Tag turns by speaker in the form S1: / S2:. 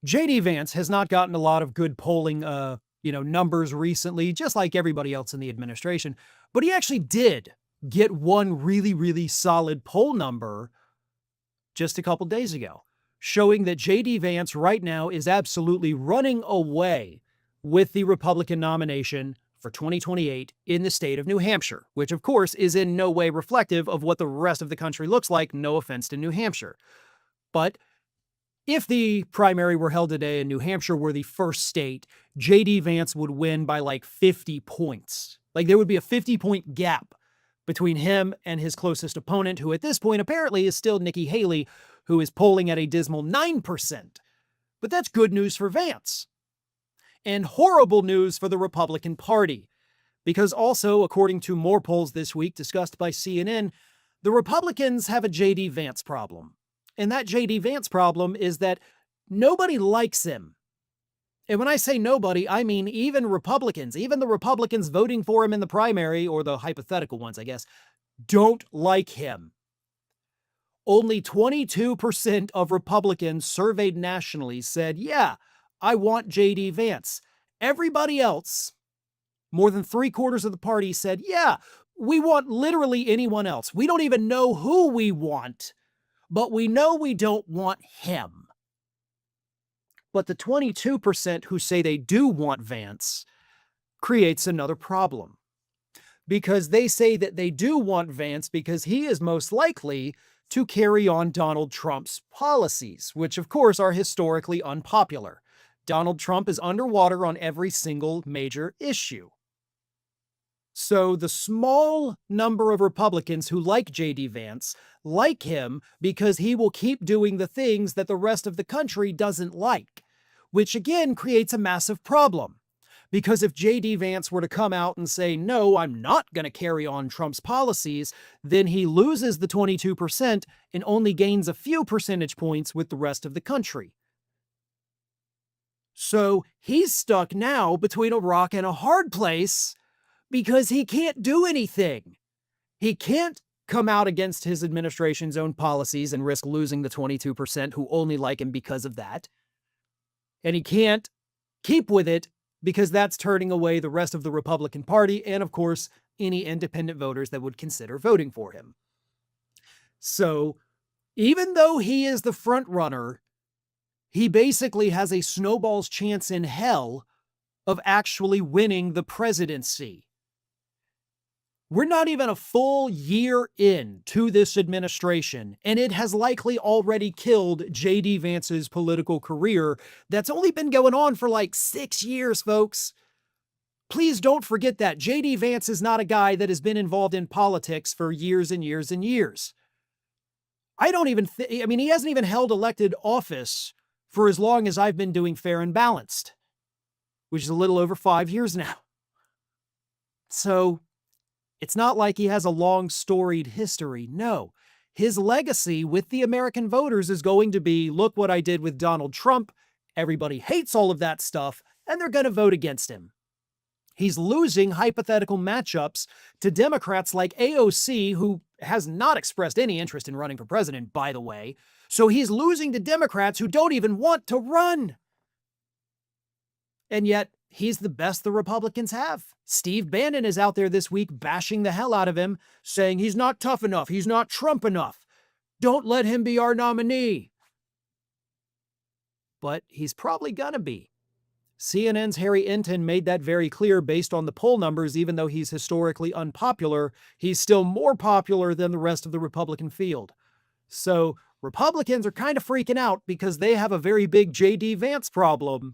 S1: JD Vance has not gotten a lot of good polling, numbers recently, just like everybody else in the administration. But he actually did get one really, really solid poll number just a couple days ago, showing that JD Vance right now is absolutely running away with the Republican nomination for 2028 in the state of New Hampshire, which of course is in no way reflective of what the rest of the country looks like. No offense to New Hampshire. But if the primary were held today and New Hampshire were the first state, JD Vance would win by like 50 points. Like there would be a 50-point gap between him and his closest opponent, who at this point apparently is still Nikki Haley, who is polling at a dismal 9%. But that's good news for Vance. And horrible news for the Republican Party. Because also, according to more polls this week discussed by CNN, the Republicans have a JD Vance problem. And that JD Vance problem is that nobody likes him. And when I say nobody, I mean even Republicans, even the Republicans voting for him in the primary, or the hypothetical ones, I guess, don't like him. Only 22% of Republicans surveyed nationally said, yeah, I want JD Vance. Everybody else, more than 3/4 of the party said, yeah, we want literally anyone else. We don't even know who we want, but we know we don't want him. But the 22% who say they do want Vance creates another problem. Because they say that they do want Vance because he is most likely to carry on Donald Trump's policies, which of course are historically unpopular. Donald Trump is underwater on every single major issue. So the small number of Republicans who like JD Vance like him because he will keep doing the things that the rest of the country doesn't like, which again creates a massive problem. Because if JD Vance were to come out and say, no, I'm not going to carry on Trump's policies, then he loses the 22% and only gains a few percentage points with the rest of the country. So he's stuck now between a rock and a hard place because he can't do anything. He can't come out against his administration's own policies and risk losing the 22% who only like him because of that. And he can't keep with it because that's turning away the rest of the Republican Party and, of course, any independent voters that would consider voting for him. So even though he is the front runner, he basically has a snowball's chance in hell of actually winning the presidency. We're not even a full year in to this administration, and it has likely already killed JD Vance's political career that's only been going on for like 6 years, folks. Please don't forget that. JD Vance is not a guy that has been involved in politics for years and years and years. He hasn't even held elected office for as long as I've been doing Fair and Balanced, which is a little over 5 years now. So it's not like he has a long storied history. No, his legacy with the American voters is going to be, look what I did with Donald Trump. Everybody hates all of that stuff, and they're going to vote against him. He's losing hypothetical matchups to Democrats like AOC, who has not expressed any interest in running for president, by the way. So he's losing to Democrats who don't even want to run. And yet, he's the best the Republicans have. Steve Bannon is out there this week bashing the hell out of him, saying he's not tough enough, he's not Trump enough. Don't let him be our nominee. But he's probably gonna be. CNN's Harry Enton made that very clear based on the poll numbers. Even though he's historically unpopular, he's still more popular than the rest of the Republican field. So Republicans are kind of freaking out because they have a very big JD Vance problem.